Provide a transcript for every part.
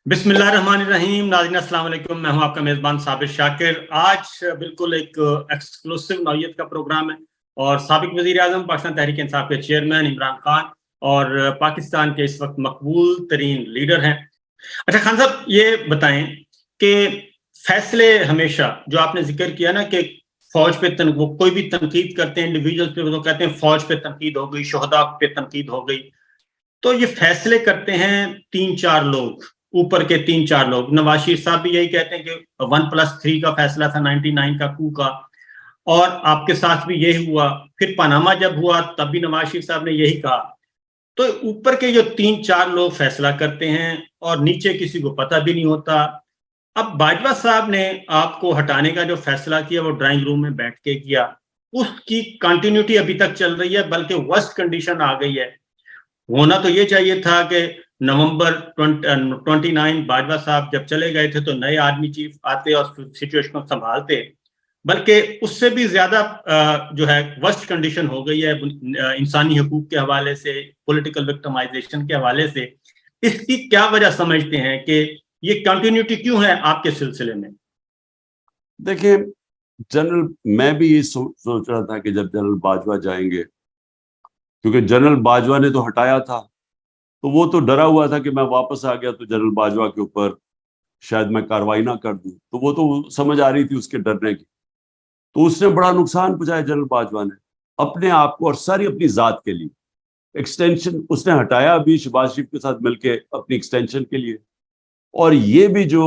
बिस्मिल्लाहिर्रहमानिर्रहीम। नाज़रीन अस्सलाम वालेकुम। मैं हूं आपका मेज़बान साबिर शाकिर। आज बिल्कुल एक एक्सक्लूसिव नौयत का प्रोग्राम है और साबिक वज़ीर आज़म पाकिस्तान तहरीक इंसाफ के चेयरमैन इमरान खान और पाकिस्तान के इस वक्त मकबूल तरीन लीडर हैं। अच्छा खान साहब, ये बताएं कि फैसले हमेशा जो आपने जिक्र किया ना कि फौज पे वो कोई भी तनकीद करते हैं इंडिविजुअल्स पे, तो कहते हैं फौज पे तनकीद हो गई, शोहदा पे तनकीद हो गई। तो ये फैसले करते हैं तीन चार लोग, ऊपर के तीन चार लोग। नवाज शरीफ साहब भी यही कहते हैं कि 1+3 का फैसला था 99 का कू का, और आपके साथ भी यही हुआ। फिर पनामा जब हुआ तब भी नवाज शरीफ साहब ने यही कहा। तो ऊपर के जो तीन चार लोग फैसला करते हैं और नीचे किसी को पता भी नहीं होता। अब बाजवा साहब ने आपको हटाने का जो फैसला किया वो ड्राइंग रूम में बैठ के किया, उसकी कंटिन्यूटी अभी तक चल रही है, बल्कि वर्स्ट कंडीशन आ गई है। होना तो ये चाहिए था कि नवंबर 29 बाजवा साहब जब चले गए थे तो नए आर्मी चीफ आते और सिचुएशन को संभालते, बल्कि उससे भी ज्यादा जो है वर्स्ट कंडीशन हो गई है इंसानी हकूक के हवाले से, पॉलिटिकल विक्टिमाइजेशन के हवाले से। इसकी क्या वजह समझते हैं कि ये कंटिन्यूटी क्यों है आपके सिलसिले में? देखिए जनरल, मैं भी ये सोच रहा था कि जब जनरल बाजवा जाएंगे, क्योंकि जनरल बाजवा ने तो हटाया था, तो वो तो डरा हुआ था कि मैं वापस आ गया तो जनरल बाजवा के ऊपर शायद मैं कार्रवाई ना कर दूं, तो वो तो समझ आ रही थी उसके डरने की। तो उसने बड़ा नुकसान पहुंचाया जनरल बाजवा ने अपने आप को और सारी अपनी जात के लिए। एक्सटेंशन उसने हटाया अभी शहबाज शरीफ के साथ मिलके अपनी एक्सटेंशन के लिए। और ये भी जो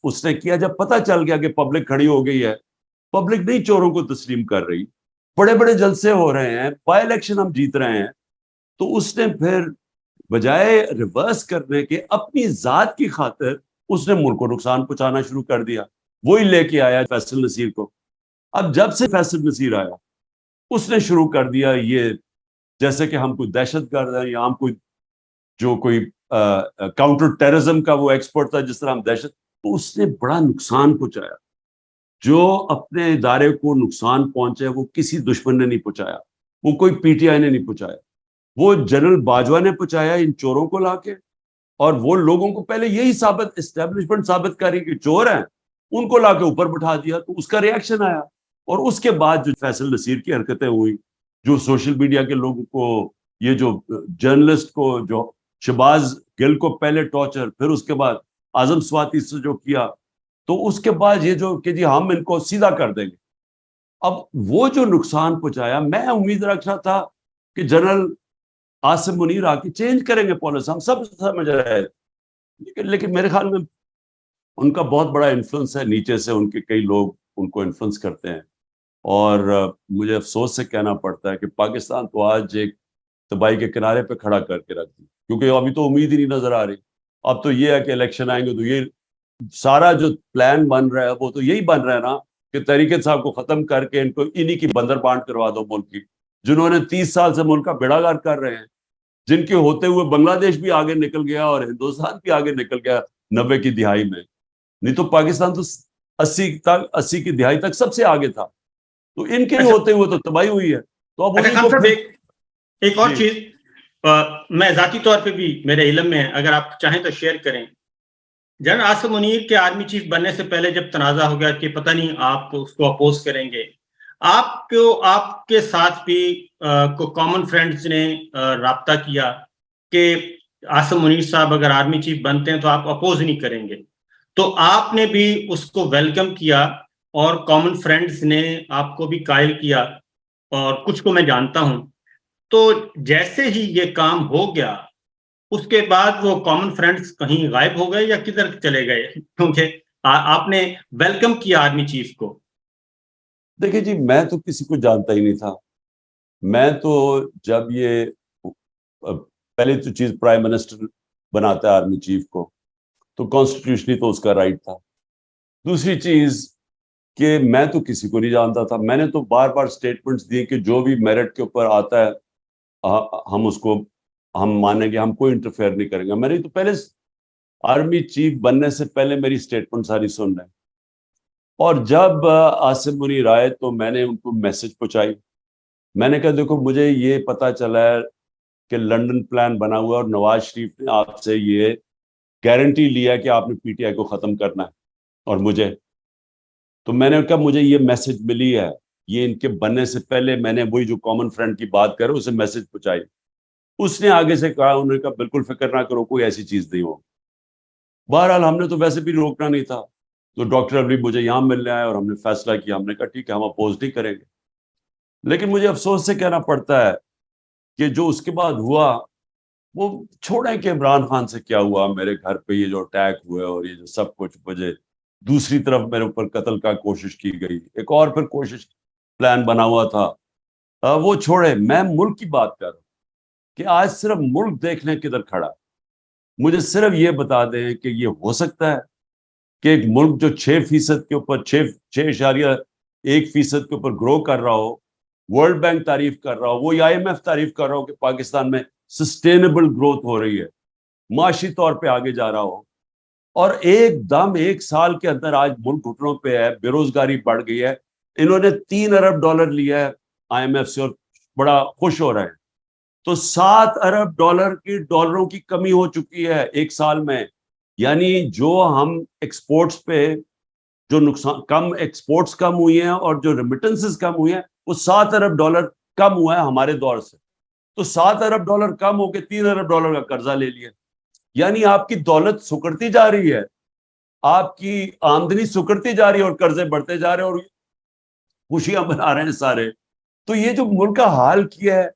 उसने किया, जब पता चल गया कि पब्लिक खड़ी हो गई है, पब्लिक नहीं चोरों को तस्लीम कर रही, बड़े बड़े जलसे हो रहे हैं, बाय इलेक्शन हम जीत रहे हैं, तो उसने फिर बजाय रिवर्स करने के अपनी जात की खातिर उसने मुल्क को नुकसान पहुंचाना शुरू कर दिया। वही लेके आया फैसल नसीर को। अब जब से फैसल नसीर आया, उसने शुरू कर दिया ये, जैसे कि हम कोई दहशत गर्द है या हम कोई काउंटर टेररिज्म का वो एक्सपर्ट था, जिस तरह हम दहशत, तो उसने बड़ा नुकसान पहुंचाया। जो अपने इदारे को नुकसान पहुंचे वो किसी दुश्मन ने नहीं पहुंचाया, वो कोई पीटीआई ने नहीं पहुंचाया, वो जनरल बाजवा ने पहुंचाया इन चोरों को लाके। और वो लोगों को पहले यही साबित, एस्टेब्लिशमेंट साबित करी कि चोर हैं, उनको लाके ऊपर बिठा दिया, तो उसका रिएक्शन आया। और उसके बाद जो फैसल नसीर की हरकतें हुई, जो सोशल मीडिया के लोगों को, ये जो जर्नलिस्ट को, जो शहबाज गिल को पहले टॉर्चर, फिर उसके बाद आजम स्वाति से जो किया, तो उसके बाद ये जो कि जी हम इनको सीधा कर देंगे। अब वो जो नुकसान पहुंचाया, मैं उम्मीद रख रहा था कि जनरल आसिम मुनीर आके चेंज करेंगे पॉलिसी, हम सब समझ रहे हैं। लेकिन मेरे ख्याल में उनका बहुत बड़ा इन्फ्लुएंस है नीचे से, उनके कई लोग उनको इन्फ्लुएंस करते हैं। और मुझे अफसोस से कहना पड़ता है कि पाकिस्तान तो आज एक तबाही के किनारे पे खड़ा करके रख दी, क्योंकि अभी तो उम्मीद ही नहीं नजर आ रही। अब तो ये है कि इलेक्शन आएंगे तो ये सारा जो प्लान बन रहा है वो तो यही बन रहा है ना, कि तरीके साहब को खत्म करके इनको इन्हीं की बंदर बांट करवा दो मुल्क की, जिन्होंने 30 साल से मुल्क का बेड़ागार कर रहे हैं, जिनके होते हुए बांग्लादेश भी आगे निकल गया और हिंदुस्तान भी आगे निकल गया 90 की दिहाई में। नहीं तो पाकिस्तान तो 80 की दिहाई तक सबसे आगे था, तो इनके अच्छा होते हुए तो तबाही हुई है। तो अब अच्छा उन्हीं खान को साहब, फिर एक और जी। चीज मैं जाती तौर पे भी मेरे इल्म में है, अगर आप चाहें तो शेयर करें। जनरल आसिम मुनीर के आर्मी चीफ बनने से पहले जब तनाजा हो गया कि पता नहीं आप उसको अपोज करेंगे, आपको आपके साथ भी को कॉमन फ्रेंड्स ने राब्ता किया कि आसिम मुनीर साहब अगर आर्मी चीफ बनते हैं तो आप अपोज नहीं करेंगे, तो आपने भी उसको वेलकम किया और कॉमन फ्रेंड्स ने आपको भी कायल किया, और कुछ को मैं जानता हूं। तो जैसे ही ये काम हो गया उसके बाद वो कॉमन फ्रेंड्स कहीं गायब हो गए या किधर चले गए? क्योंकि आपने वेलकम किया आर्मी चीफ को। देखिए जी, मैं तो किसी को जानता ही नहीं था। मैं तो जब ये पहले तो चीज प्राइम मिनिस्टर बनाता है आर्मी चीफ को, तो कॉन्स्टिट्यूशनली तो उसका राइट था। दूसरी चीज कि मैं तो किसी को नहीं जानता था। मैंने तो बार बार स्टेटमेंट्स दिए कि जो भी मेरिट के ऊपर आता है हम उसको हम मानेंगे, हम कोई इंटरफेयर नहीं करेंगे। मैंने तो पहले आर्मी चीफ बनने से पहले मेरी स्टेटमेंट सारी सुन रहे। और जब आसिम मुनीर आए तो मैंने उनको मैसेज पहुंचाई। मैंने कहा देखो, मुझे ये पता चला है कि लंदन प्लान बना हुआ है और नवाज शरीफ ने आपसे ये گارنٹی لیا کہ آپ نے پی ٹی آئی کو ختم کرنا ہے اور مجھے. تو میں نے کہا مجھے یہ میسج ملی ہے, یہ ان کے بننے سے پہلے میں نے وہی جو کامن فرینڈ کی بات کرے اسے میسج پہنچائی. اس نے آگے سے کہا, انہوں نے کہا بالکل فکر نہ کرو, کوئی ایسی چیز نہیں ہو. بہرحال ہم نے تو ویسے بھی روکنا نہیں تھا, تو ڈاکٹر ابھی مجھے یہاں ملنے آئے اور ہم نے فیصلہ کیا, ہم نے کہا ٹھیک ہے ہم اپوز نہیں کریں گے. لیکن مجھے افسوس سے کہنا پڑتا ہے کہ جو اس کے بعد ہوا وہ چھوڑیں کہ عمران خان سے کیا ہوا, میرے گھر پہ یہ جو اٹیک ہوئے اور یہ جو سب کچھ, مجھے دوسری طرف میرے اوپر قتل کا کوشش کی گئی, ایک اور پھر کوشش پلان بنا ہوا تھا, وہ چھوڑے. میں ملک کی بات کر رہا ہوں کہ آج صرف ملک دیکھنے کدھر کھڑا. مجھے صرف یہ بتا دیں کہ یہ ہو سکتا ہے کہ ایک ملک جو 6% کے اوپر 6.1% کے اوپر گرو کر رہا ہو, ورلڈ بینک تعریف کر رہا ہو, وہ IMF تعریف کر رہا ہو کہ پاکستان میں سسٹینیبل گروتھ ہو رہی ہے, معاشی طور پہ آگے جا رہا ہو, اور ایک دم 1 سال کے اندر آج ملک گھٹنوں پہ ہے, بے روزگاری بڑھ گئی ہے. انہوں نے $3 ارب لیا ہے IMF سے اور بڑا خوش ہو رہے ہیں. تو $7 ارب کی ڈالروں کی کمی ہو چکی ہے 1 سال میں. یعنی جو ہم ایکسپورٹس پہ جو نقصان کم, ایکسپورٹس کم ہوئی ہیں اور جو ریمیٹنسز کم ہوئی ہیں, وہ $7 ارب کم ہوا ہے ہمارے دور سے. تو $7 ارب کم ہو کے $3 ارب کا قرضہ لے لیا. یعنی آپ کی دولت سکڑتی جا رہی ہے, آپ کی آمدنی سکڑتی جا رہی ہے اور قرضے بڑھتے جا رہے ہیں اور خوشیاں بنا رہے ہیں سارے. تو یہ جو ملک کا حال کیا ہے,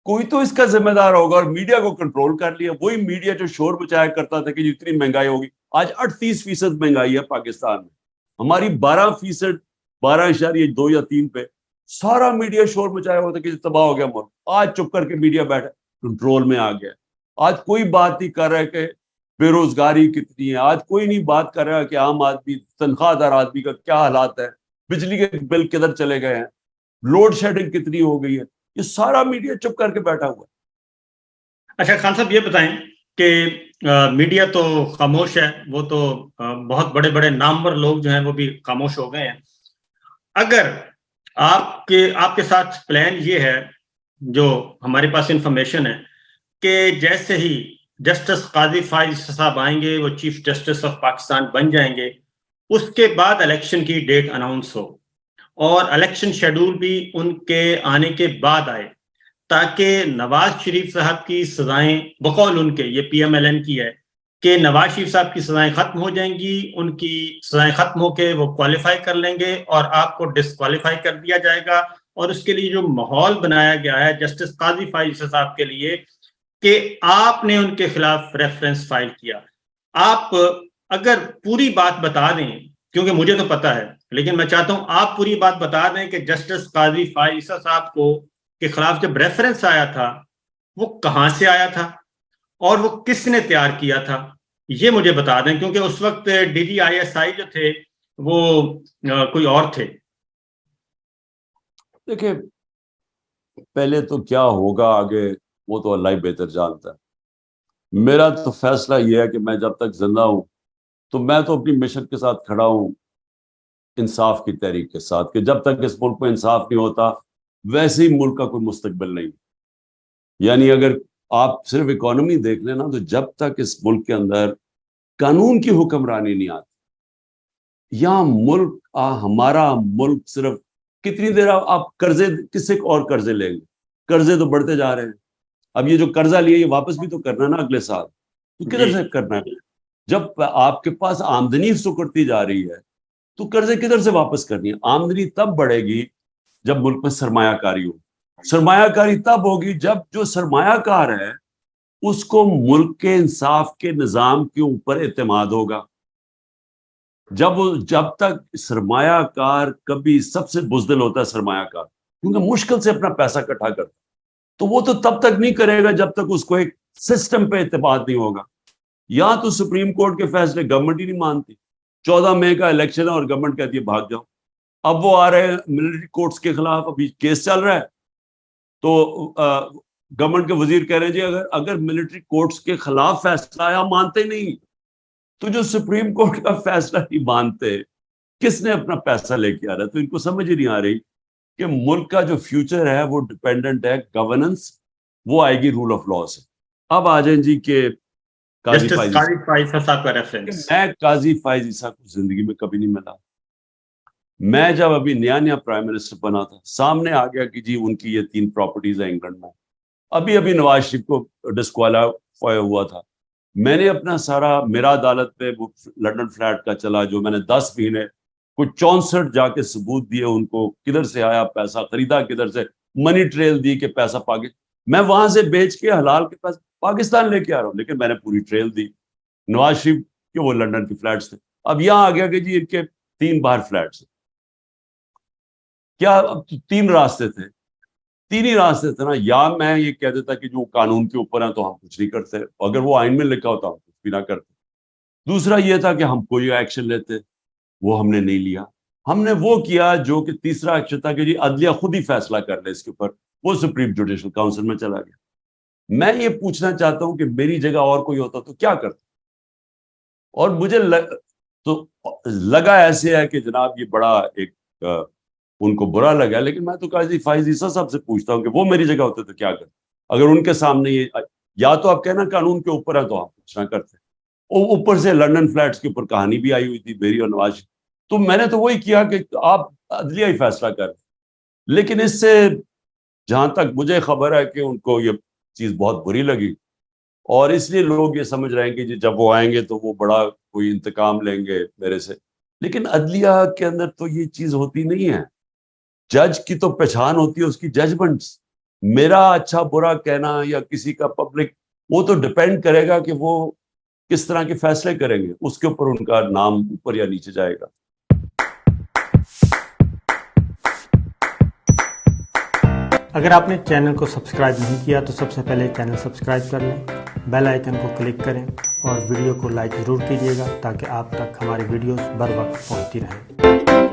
کوئی تو اس کا ذمہ دار ہوگا, اور میڈیا کو کنٹرول کر لیا. وہی میڈیا جو شور مچایا کرتا تھا کہ جتنی مہنگائی ہوگی, آج 38% مہنگائی ہے پاکستان میں, ہماری 12%, 12.2 یا 3 پہ. سارا میڈیا شور مچایا ہوا تھا کہ تباہ ہو گیا ملک. آج چپ کر کے میڈیا بیٹھا, کنٹرول میں آ گیا. آج کوئی بات نہیں کر رہا کہ بے روزگاری کتنی ہے, آج کوئی نہیں بات کر رہا کہ عام آدمی, تنخواہ دار آدمی کا کیا حالات ہے, بجلی کے بل کدھر چلے گئے ہیں, لوڈ شیڈنگ کتنی ہو گئی ہے. یہ سارا میڈیا چپ کر کے بیٹھا ہوا ہے. اچھا خان صاحب یہ بتائیں کہ میڈیا تو خاموش ہے, وہ تو بہت بڑے بڑے نامور لوگ جو ہیں وہ بھی خاموش ہو گئے ہیں. اگر آپ کے ساتھ پلان یہ ہے, جو ہمارے پاس انفارمیشن ہے, کہ جیسے ہی جسٹس قاضی فائز صاحب آئیں گے, وہ چیف جسٹس آف پاکستان بن جائیں گے, اس کے بعد الیکشن کی ڈیٹ اناؤنس ہو اور الیکشن شیڈول بھی ان کے آنے کے بعد آئے, تاکہ نواز شریف صاحب کی سزائیں, بقول ان کے, یہ PMLN کی ہے, کہ نواز شریف صاحب کی سزائیں ختم ہو جائیں گی, ان کی سزائیں ختم ہو کے وہ کوالیفائی کر لیں گے اور آپ کو ڈسکوالیفائی کر دیا جائے گا. اور اس کے لیے جو ماحول بنایا گیا ہے جسٹس قاضی فائز صاحب کے لیے, کہ آپ نے ان کے خلاف ریفرنس فائل کیا. آپ اگر پوری بات بتا دیں, کیونکہ مجھے تو پتا ہے, لیکن میں چاہتا ہوں آپ پوری بات بتا دیں کہ جسٹس قاضی فائز صاحب کو کے خلاف جب ریفرنس آیا تھا وہ کہاں سے آیا تھا اور وہ کس نے تیار کیا تھا, یہ مجھے بتا دیں, کیونکہ اس وقت DGISI جو تھے وہ کوئی اور تھے. دیکھیں, پہلے تو کیا ہوگا آگے وہ تو اللہ ہی بہتر جانتا ہے. میرا تو فیصلہ یہ ہے کہ میں جب تک زندہ ہوں تو میں تو اپنی مشن کے ساتھ کھڑا ہوں, انصاف کی تحریک کے ساتھ, کہ جب تک اس ملک کو انصاف نہیں ہوتا ویسے ہی ملک کا کوئی مستقبل نہیں. یعنی اگر آپ صرف اکانومی دیکھ لیں نا, تو جب تک اس ملک کے اندر قانون کی حکمرانی نہیں آتی, یہاں ملک ہمارا ملک صرف کتنی دیر آپ قرضے کس سے اور قرضے لیں گے, قرضے تو بڑھتے جا رہے ہیں. اب یہ جو قرضہ لیا یہ واپس بھی تو کرنا نا اگلے سال, تو کدھر سے کرنا ہے؟ جب آپ کے پاس آمدنی سکڑتی جا رہی ہے تو قرضے کدھر سے واپس کرنی ہے؟ آمدنی تب بڑھے گی جب ملک میں سرمایہ کاری ہو. سرمایہ کاری تب ہوگی جب جو سرمایہ کار ہے اس کو ملک کے انصاف کے نظام کے اوپر اعتماد ہوگا. جب تک سرمایہ کار, کبھی سب سے بزدل ہوتا ہے سرمایہ کار, کیونکہ مشکل سے اپنا پیسہ اکٹھا کرتا, تو وہ تو تب تک نہیں کرے گا جب تک اس کو ایک سسٹم پہ اعتماد نہیں ہوگا. یہاں تو سپریم کورٹ کے فیصلے گورنمنٹ ہی نہیں مانتی. 14 مئی کا الیکشن ہے اور گورنمنٹ کہتی ہے بھاگ جاؤ. اب وہ آ رہے ہیں ملٹری کورٹس کے خلاف, ابھی کیس چل رہا ہے, تو گورنمنٹ کے وزیر کہہ رہے ہیں جی اگر ملٹری کورٹس کے خلاف فیصلہ آیا مانتے نہیں, تو جو سپریم کورٹ کا فیصلہ نہیں مانتے کس نے اپنا پیسہ لے کے آ رہا ہے؟ تو ان کو سمجھ ہی نہیں آ رہی کہ ملک کا جو فیوچر ہے وہ ڈپینڈنٹ ہے گورننس, وہ آئے گی رول آف لاء سے. اب آ جائیں جی کہ काजी जस्टिस फाइज काजी फाइज साहब का कि रेफरेंस। मैं काजी फाइज ईसा को जिंदगी में कभी नहीं मिला। मैं जब अभी नया नया प्राइम मिनिस्टर बना था, सामने आ गया कि जी उनकी ये 3 प्रॉपर्टीज है इंग्लैंड में। अभी अभी नवाज शरीफ को डिस्क्वालीफाई हुआ था। मैंने अपना सारा, मेरा अदालत पे वो लंदन फ्लैट का चला, जो मैंने 10 महीने कुछ 64 जाके सबूत दिए उनको, किधर से आया पैसा, खरीदा किधर से, मनी ट्रेल दी कि पैसा मैं वहां से बेच के हलाल के पास पाकिस्तान लेके आ रहा हूँ, लेकिन मैंने पूरी ट्रेल दी। नवाज शरीफ के वो लंदन के फ्लैट्स थे, अब यहाँ आ गया कि जी इनके 3 बाहर फ्लैट्स। क्या अब 3 रास्ते थे, 3 ही रास्ते थे ना। या मैं ये कह देता कि जो कानून के ऊपर है तो हम कुछ नहीं करते, अगर वो आइन में लिखा होता हम कुछ भी ना करते। दूसरा ये था कि हम कोई एक्शन लेते, वो हमने नहीं लिया। हमने वो किया जो कि तीसरा एक्शन था कि जी अदलिया खुद ही फैसला कर ले इसके ऊपर, वो सुप्रीम जुडिशल काउंसिल में चला गया। मैं ये पूछना चाहता हूं कि मेरी जगह और कोई होता तो क्या करता। और मुझे तो लगा ऐसे है कि जनाब ये बड़ा एक उनको बुरा लगा, लेकिन मैं तो काजी फाइज ईसा साहब से पूछता हूँ कि वो मेरी जगह होते तो क्या करते। अगर उनके सामने ये, या तो आप कहना कानून के ऊपर है तो हम कुछ ना करते, ऊपर से लंदन फ्लैट्स के ऊपर कहानी भी आई हुई थी मेरी और नवाज, तो मैंने तो वही किया कि आप अदलिया ही फैसला कर। लेकिन इससे जहां तक मुझे खबर है कि उनको ये चीज बहुत बुरी लगी, और इसलिए लोग ये समझ रहे हैं कि जब वो आएंगे तो वो बड़ा कोई इंतकाम लेंगे मेरे से। लेकिन अदलिया के अंदर तो ये चीज होती नहीं है। जज की तो पहचान होती है उसकी जजमेंट्स। मेरा अच्छा बुरा कहना या किसी का पब्लिक, वो तो डिपेंड करेगा कि वो किस तरह के फैसले करेंगे, उसके ऊपर उनका नाम ऊपर या नीचे जाएगा। अगर आपने चैनल को सब्सक्राइब नहीं किया तो सबसे पहले चैनल सब्सक्राइब कर लें, बेल आइकन को क्लिक करें और वीडियो को लाइक ज़रूर कीजिएगा ताकि आप तक हमारी वीडियोस बर वक्त पहुंचती रहें।